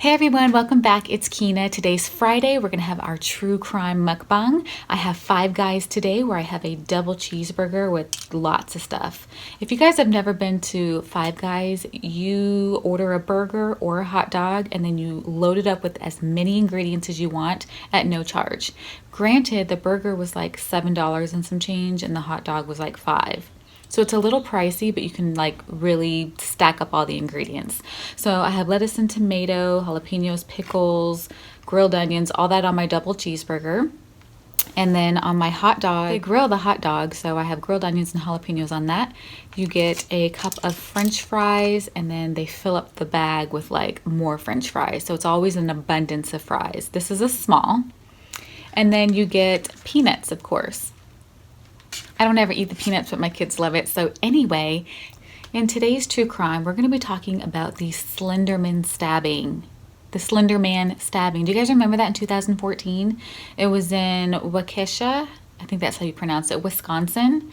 Hey everyone, welcome back. It's Kina. Today's Friday. We're going to have our true crime mukbang. I have Five Guys today where I have a double cheeseburger with lots of stuff. If you guys have never been to Five Guys, you order a burger or a hot dog and then you load it up with as many ingredients as you want at no charge. Granted, the burger was like $7 and some change and the hot dog was like $5. So it's a little pricey, but you can like really stack up all the ingredients. So I have lettuce and tomato, jalapenos, pickles, grilled onions, all that on my double cheeseburger. And then on my hot dog, they grill the hot dog, so I have grilled onions and jalapenos on that. You get a cup of French fries, and then they fill up the bag with like more French fries. So it's always an abundance of fries. This is a small. And then you get peanuts, of course. I don't ever eat the peanuts, but my kids love it. So anyway, in today's true crime, we're going to be talking about the Slenderman stabbing. The Slender Man stabbing. Do you guys remember that in 2014? It was in Waukesha. I think that's how you pronounce it. Wisconsin.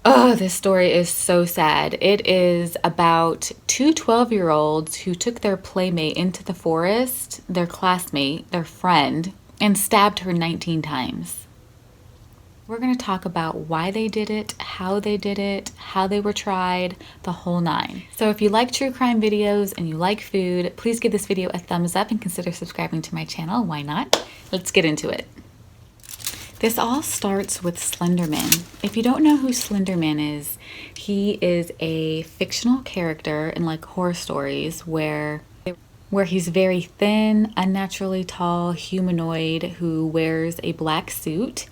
Oh, this story is so sad. It is about two 12-year-olds who took their playmate into the forest, their classmate, their friend, and stabbed her 19 times. We're going to talk about why they did it, how they were tried, the whole nine. So if you like true crime videos and you like food, please give this video a thumbs up and consider subscribing to my channel. Why not? Let's get into it. This all starts with Slenderman. If you don't know who Slenderman is, he is a fictional character in like horror stories where he's very thin, unnaturally tall, humanoid who wears a black suit,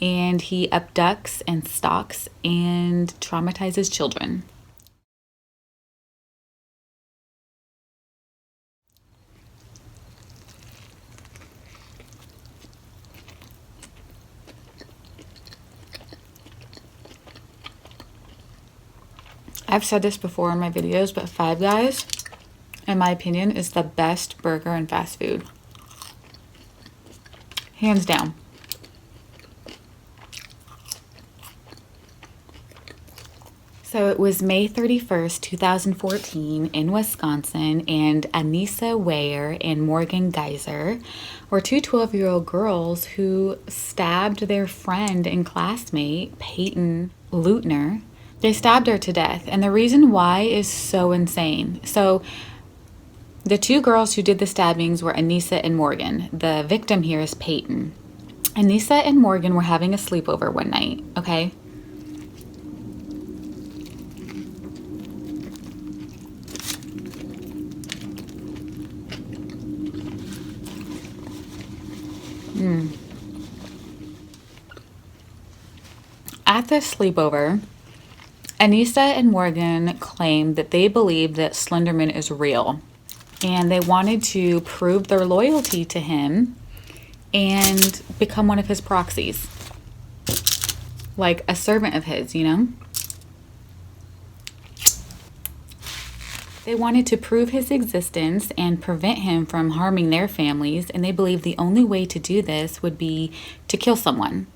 and he abducts and stalks and traumatizes children. I've said this before in my videos, but Five Guys, in my opinion, is the best burger in fast food. Hands down. So it was May 31st, 2014 in Wisconsin, and Anissa Weyer and Morgan Geyser were two 12-year-old girls who stabbed their friend and classmate, Peyton Leutner. They stabbed her to death, and the reason why is so insane. So the two girls who did the stabbings were Anissa and Morgan. The victim here is Peyton. Anissa and Morgan were having a sleepover one night, okay? At this sleepover, Anissa and Morgan claimed that they believed that Slenderman is real. And they wanted to prove their loyalty to him and become one of his proxies. Like a servant of his, you know? They wanted to prove his existence and prevent him from harming their families, and they believed the only way to do this would be to kill someone.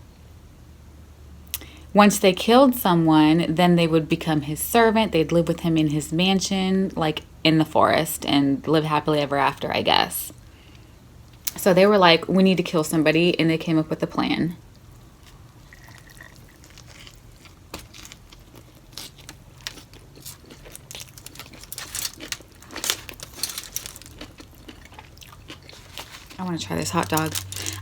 Once they killed someone, then they would become his servant. They'd live with him in his mansion, like in the forest, and live happily ever after, I guess. So they were like, we need to kill somebody, and they came up with a plan. I want to try this hot dog.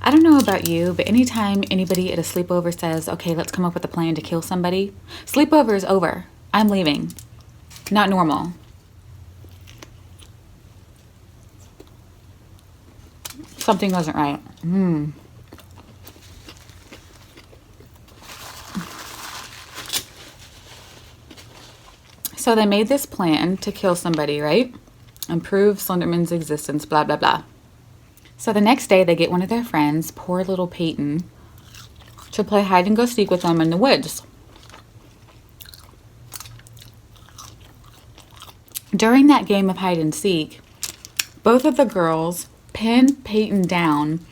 I don't know about you, but anytime anybody at a sleepover says, okay, let's come up with a plan to kill somebody, sleepover is over. I'm leaving. Not normal. Something wasn't right. So they made this plan to kill somebody, right? And prove Slenderman's existence, blah, blah, blah. So the next day, they get one of their friends, poor little Peyton, to play hide and go seek with them in the woods. During that game of hide and seek, both of the girls pin Peyton down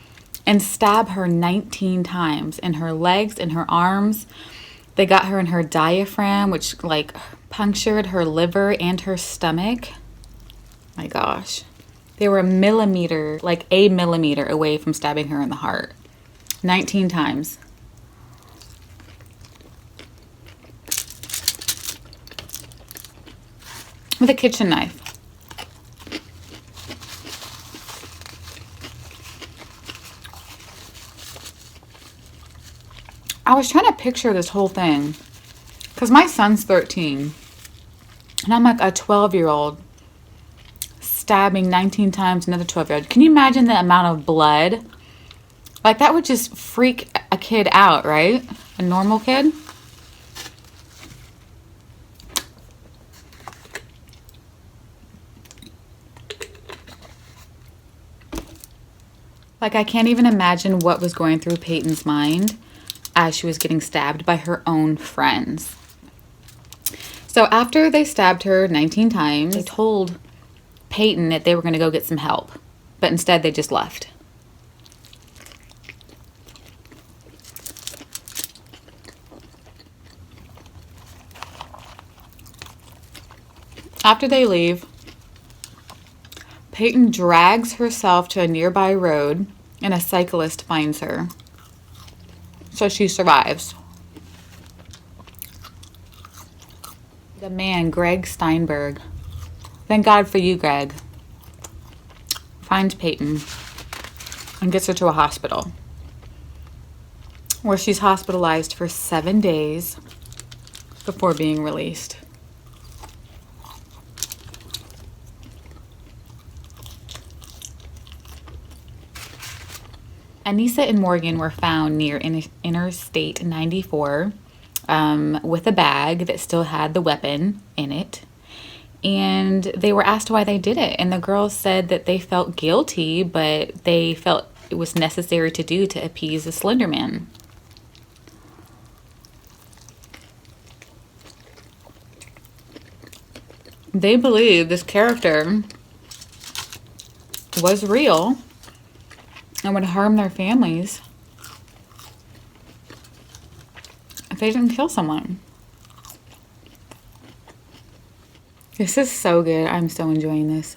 and stab her 19 times in her legs, in her arms. They got her in her diaphragm, which like punctured her liver and her stomach. My gosh. They were a millimeter, like a millimeter away from stabbing her in the heart. 19 times. With a kitchen knife. I was trying to picture this whole thing because my son's 13 and I'm like a 12-year-old stabbing 19 times another 12-year-old. Can you imagine the amount of blood? Like, that would just freak a kid out, right? A normal kid. Like, I can't even imagine what was going through Peyton's mind as she was getting stabbed by her own friends. So after they stabbed her 19 times, they told Peyton that they were going to go get some help. But instead, they just left. After they leave, Peyton drags herself to a nearby road and a cyclist finds her. So she survives. The man, Greg Steinberg. Thank God for you, Greg. Finds Peyton and gets her to a hospital where she's hospitalized for 7 days before being released. Anissa and Morgan were found near Interstate 94 with a bag that still had the weapon in it. And they were asked why they did it. And the girls said that they felt guilty, but they felt it was necessary to do to appease the Slender Man. They believe this character was real and would harm their families if they didn't kill someone. This is so good. I'm so enjoying this.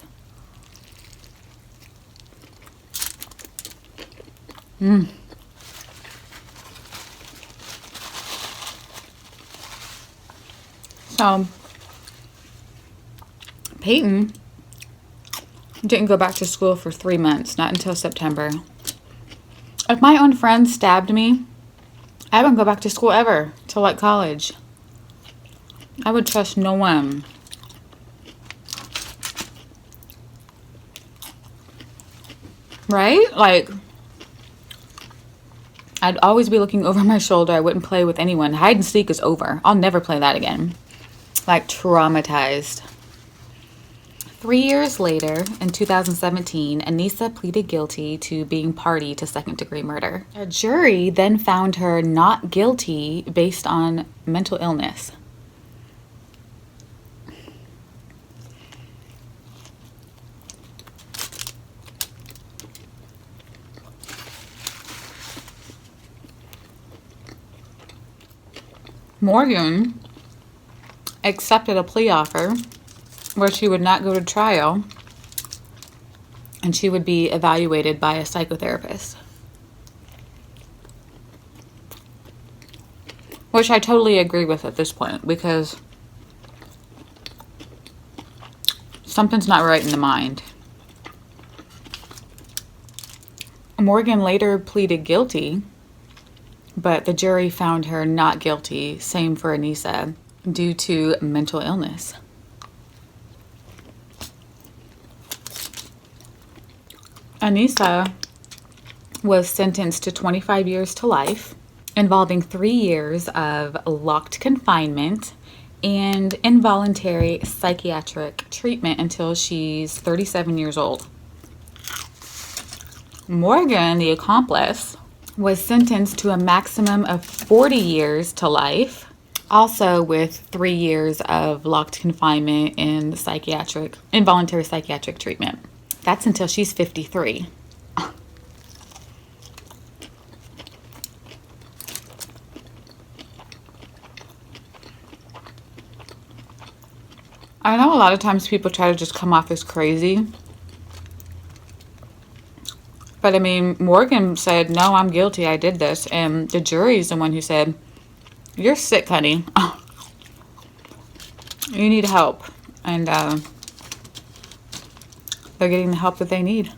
So, Peyton didn't go back to school for 3 months, not until September. If my own friend stabbed me, I wouldn't go back to school ever till like college. I would trust no one. Right? Like, I'd always be looking over my shoulder. I wouldn't play with anyone. Hide and seek is over. I'll never play that again. Like, traumatized. 3 years later, in 2017, Anissa pleaded guilty to being party to second-degree murder. A jury then found her not guilty based on mental illness. Morgan accepted a plea offer where she would not go to trial and she would be evaluated by a psychotherapist. Which I totally agree with at this point, because something's not right in the mind. Morgan later pleaded guilty, but the jury found her not guilty, same for Anissa, due to mental illness. Anissa was sentenced to 25 years to life, involving 3 years of locked confinement and involuntary psychiatric treatment until she's 37 years old. Morgan, the accomplice, was sentenced to a maximum of 40 years to life, also with 3 years of locked confinement and involuntary psychiatric treatment. That's until she's 53. I know a lot of times people try to just come off as crazy, But I mean, Morgan said, no, I'm guilty. I did this. And the jury's the one who said, you're sick, honey. You need help. And they're getting the help that they need.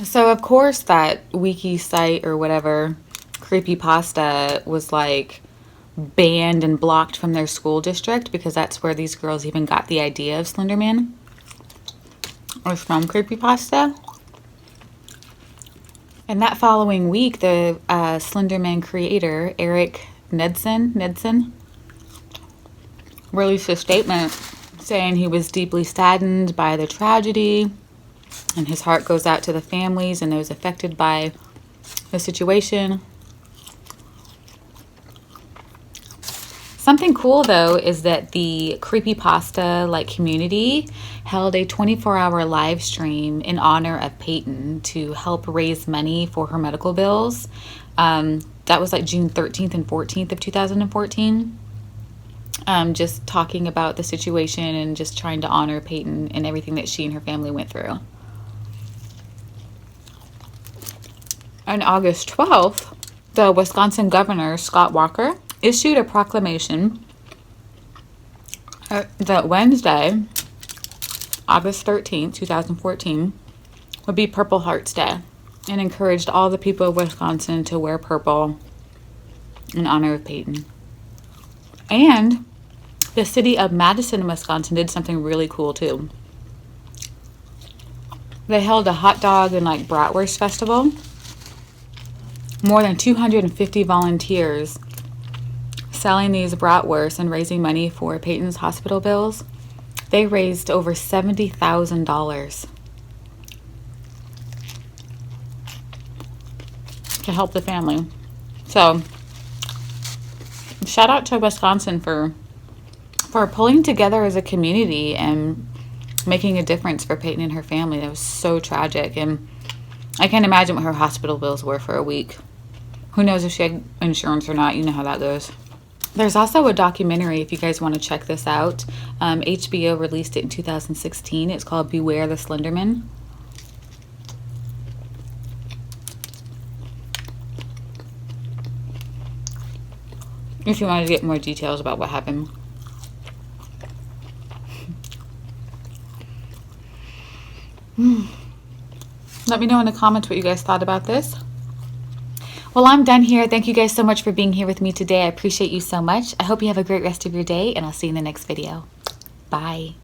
So, of course, that wiki site or whatever, creepypasta, was like banned and blocked from their school district because that's where these girls even got the idea of Slenderman. Or from creepypasta. And that following week, the Slenderman creator, Eric Nedson, released a statement saying he was deeply saddened by the tragedy and his heart goes out to the families and those affected by the situation. Something cool, though, is that the creepypasta community held a 24-hour live stream in honor of Peyton to help raise money for her medical bills. That was like June 13th and 14th of 2014. Just talking about the situation and just trying to honor Peyton and everything that she and her family went through. On August 12th, the Wisconsin governor, Scott Walker, issued a proclamation that Wednesday, August 13th, 2014, would be Purple Hearts Day and encouraged all the people of Wisconsin to wear purple in honor of Peyton. And the city of Madison, Wisconsin did something really cool too. They held a hot dog and bratwurst festival. More than 250 volunteers selling these bratwursts and raising money for Peyton's hospital bills. They raised over $70,000 to help the family. So, shout out to Wisconsin for pulling together as a community and making a difference for Peyton and her family. That was so tragic, and I can't imagine what her hospital bills were for a week. Who knows if she had insurance or not? You know how that goes. There's also a documentary, if you guys want to check this out. HBO released it in 2016. It's called Beware the Slenderman. If you wanted to get more details about what happened. Let me know in the comments what you guys thought about this. Well, I'm done here. Thank you guys so much for being here with me today. I appreciate you so much. I hope you have a great rest of your day, and I'll see you in the next video. Bye.